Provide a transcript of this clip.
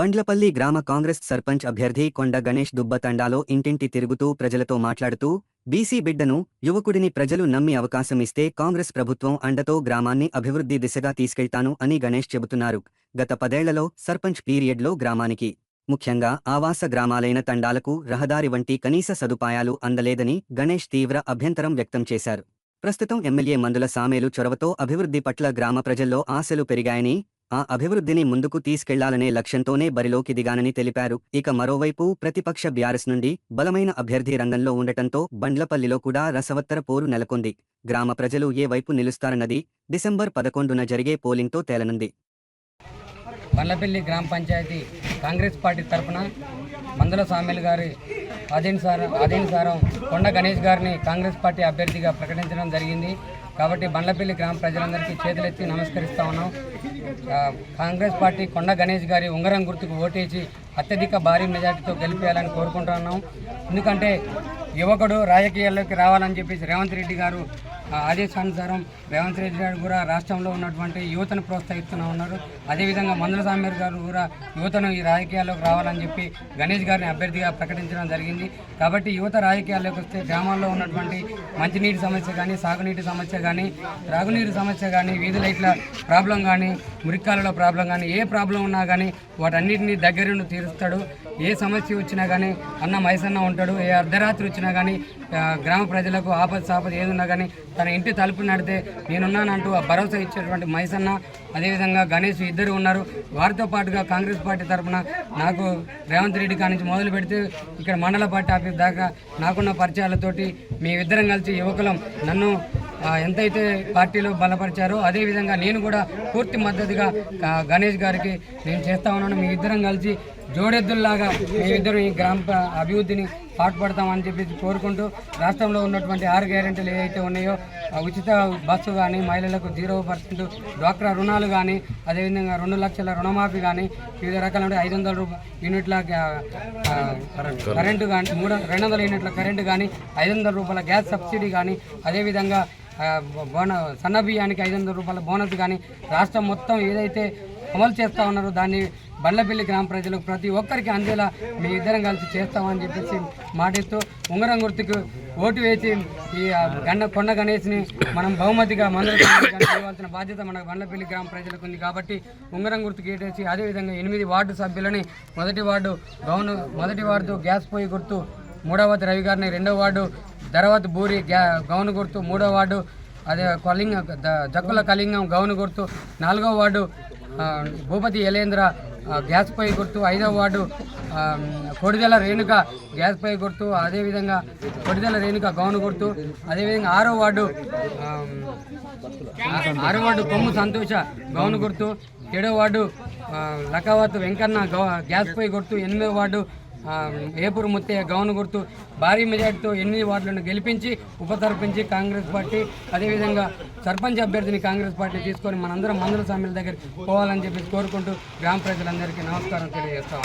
బండ్లపల్లి గ్రామ కాంగ్రెస్ సర్పంచ్ అభ్యర్థి కొండ గణేష్ దుబ్బతండాలో ఇంటింటి తిరుగుతూ ప్రజలతో మాట్లాడుతూ బీసీ బిడ్డను యువకుడిని ప్రజలు నమ్మి అవకాశమిస్తే కాంగ్రెస్ ప్రభుత్వం అండతో గ్రామాన్ని అభివృద్ధి దిశగా తీసుకెళ్తాను అని గణేష్ చెబుతున్నారు. గత 10 ఏళ్లలో సర్పంచ్ పీరియడ్లో గ్రామానికి ముఖ్యంగా ఆవాస గ్రామాలైన తండాలకు రహదారి వంటి కనీస సదుపాయాలు అందలేదని గణేష్ తీవ్ర అభ్యంతరం వ్యక్తం చేశారు. ప్రస్తుతం ఎమ్మెల్యే మందుల సామేలు చొరవతో అభివృద్ధి పట్ల గ్రామ ప్రజల్లో ఆశలు పెరిగాయని, ఆ అభివృద్ధిని ముందుకు తీసుకెళ్లాలనే లక్ష్యంతోనే బరిలోకి దిగానని తెలిపారు. ఇక మరోవైపు ప్రతిపక్ష బీఆర్ఎస్ నుండి బలమైన అభ్యర్థి రంగంలో ఉండటంతో బండ్లపల్లిలో కూడా రసవత్తర పోరు నెలకొంది. గ్రామ ప్రజలు ఏ వైపు నిలుస్తారన్నది డిసెంబర్ 11న జరిగే పోలింగ్తో తేలనుంది. బండ్లపల్లి గ్రామ పంచాయతీ కాంగ్రెస్ పార్టీ తరఫున మందుల సామేలు గారి ఆదేశానుసారం కొండ గణేష్ గారిని కాంగ్రెస్ పార్టీ అభ్యర్థిగా ప్రకటించడం జరిగింది. కాబట్టి బండ్లపల్లి గ్రామ ప్రజలందరికీ చేతులెత్తి నమస్కరిస్తా ఉన్నాం. కాంగ్రెస్ పార్టీ కొండ గణేష్ గారి ఉంగరం గుర్తుకు ఓటేసి అత్యధిక భారీ మెజార్టీతో గెలిపేయాలని కోరుకుంటున్నాం. ఎందుకంటే యువకుడు రాజకీయాల్లోకి రావాలని చెప్పేసి రేవంత్ రెడ్డి గారు ఆదేశానుసారం రేవంత్ రెడ్డి గారు కూడా రాష్ట్రంలో ఉన్నటువంటి యువతను ప్రోత్సహిస్తూనే ఉన్నారు. అదేవిధంగా మందుల సామేలు గారు కూడా యువతను ఈ రాజకీయాల్లోకి రావాలని చెప్పి గణేష్ గారిని అభ్యర్థిగా ప్రకటించడం జరిగింది. కాబట్టి యువత రాజకీయాల్లోకి వస్తే గ్రామాల్లో ఉన్నటువంటి మంచినీటి సమస్య కానీ, సాగునీటి సమస్య కానీ, త్రాగునీటి సమస్య కానీ, వీధి లైట్ల ప్రాబ్లం కానీ, మురికాలలో ప్రాబ్లం కానీ, ఏ ప్రాబ్లం ఉన్నా కానీ వాటన్నిటిని దగ్గరుండి తీరుస్తాడు. ఏ సమస్య వచ్చినా కానీ అన్న మైసన్న ఉంటాడు. ఏ అర్ధరాత్రి వచ్చినా కానీ గ్రామ ప్రజలకు ఆపద సాపద ఏదున్నా కానీ తన ఇంటి తలుపు నడితే నేనున్నానంటూ ఆ భరోసా ఇచ్చేటువంటి మైసన్న, అదేవిధంగా గణేష్ ఇద్దరు ఉన్నారు. వారితో పాటుగా కాంగ్రెస్ పార్టీ తరఫున నాకు రేవంత్ రెడ్డి కాడి నుంచి మొదలు పెడితే ఇక్కడ మండల పార్టీ ఆఫీస్ దాకా నాకున్న పరిచయాలతోటి మేమిద్దరం కలిసి యువకులం నన్ను ఎంతైతే పార్టీలో బలపరిచారో అదేవిధంగా నేను కూడా పూర్తి మద్దతుగా గణేష్ గారికి నేను చేస్తా ఉన్నాను. మీ ఇద్దరం కలిసి జోడెద్దుల్లాగా మేమిద్దరం ఈ గ్రామ అభివృద్ధిని పాటుపడతామని చెప్పేసి కోరుకుంటూ రాష్ట్రంలో ఉన్నటువంటి 6 గ్యారెంటీలు ఏవైతే ఉన్నాయో ఉచిత బస్సు కానీ, మహిళలకు 0% డ్వాక్రా రుణాలు కానీ, అదేవిధంగా 2 లక్షల రుణమాఫీ కానీ, వివిధ రకాల 500 యూనిట్ల కరెంటు కానీ, 200 యూనిట్ల కరెంటు కానీ, 500 రూపాయల గ్యాస్ సబ్సిడీ కానీ, అదేవిధంగా సన్న బియ్యానికి 500 రూపాయల బోనస్ కానీ రాష్ట్రం మొత్తం ఏదైతే అమలు చేస్తూ ఉన్నారో దాన్ని బండ్లపల్లి గ్రామ ప్రజలకు ప్రతి ఒక్కరికి అందేలా మీ ఇద్దరం కలిసి చేస్తామని చెప్పేసి మాటిస్తూ ఉంగరం గుర్తుకు ఓటు వేసి ఈ కొండ గణేష్ని మనం బహుమతిగా ఇవ్వాల్సిన బాధ్యత మన బండ్లపల్లి గ్రామ ప్రజలకు ఉంది. కాబట్టి ఉంగరం గుర్తుకు ఏటేసి అదేవిధంగా 8 వార్డు సభ్యులని మొదటి వార్డు గ్యాస్ పొయ్యి గుర్తు, 3వ వార్డు రవి గారిని, 2వ వార్డు ధరవత్ బూరి గౌను గుర్తు, 3వ వార్డు అదే జక్కుల కలింగం గౌను గుర్తు, 4వ వార్డు భూపతి యలేంద్ర గ్యాస్ పొయ్యి గుర్తు, 5వ వార్డు కొడిదెల రేణుక గ్యాస్ పొయ్యి గుర్తు, అదేవిధంగా కొడిదెల రేణుక గౌను గుర్తు, అదేవిధంగా 6వ వార్డు కొమ్ము సంతోష గౌను గుర్తు, 7వ వార్డు లకావత్ వెంకన్న గ్యాస్ పొయ్యి గుర్తు, 8వ వార్డు ఏపూరు ముత్తయ్య గౌను గుర్తు. భారీ మెజార్టీతో 8 వార్డులను గెలిపించి ఉపసర్పంచి కాంగ్రెస్ పార్టీ, అదేవిధంగా సర్పంచ్ అభ్యర్థిని కాంగ్రెస్ పార్టీ తీసుకొని మనందరం మందుల సామేలు దగ్గర పోవాలని చెప్పి కోరుకుంటూ గ్రామ ప్రజలందరికీ నమస్కారం తెలియజేస్తాం.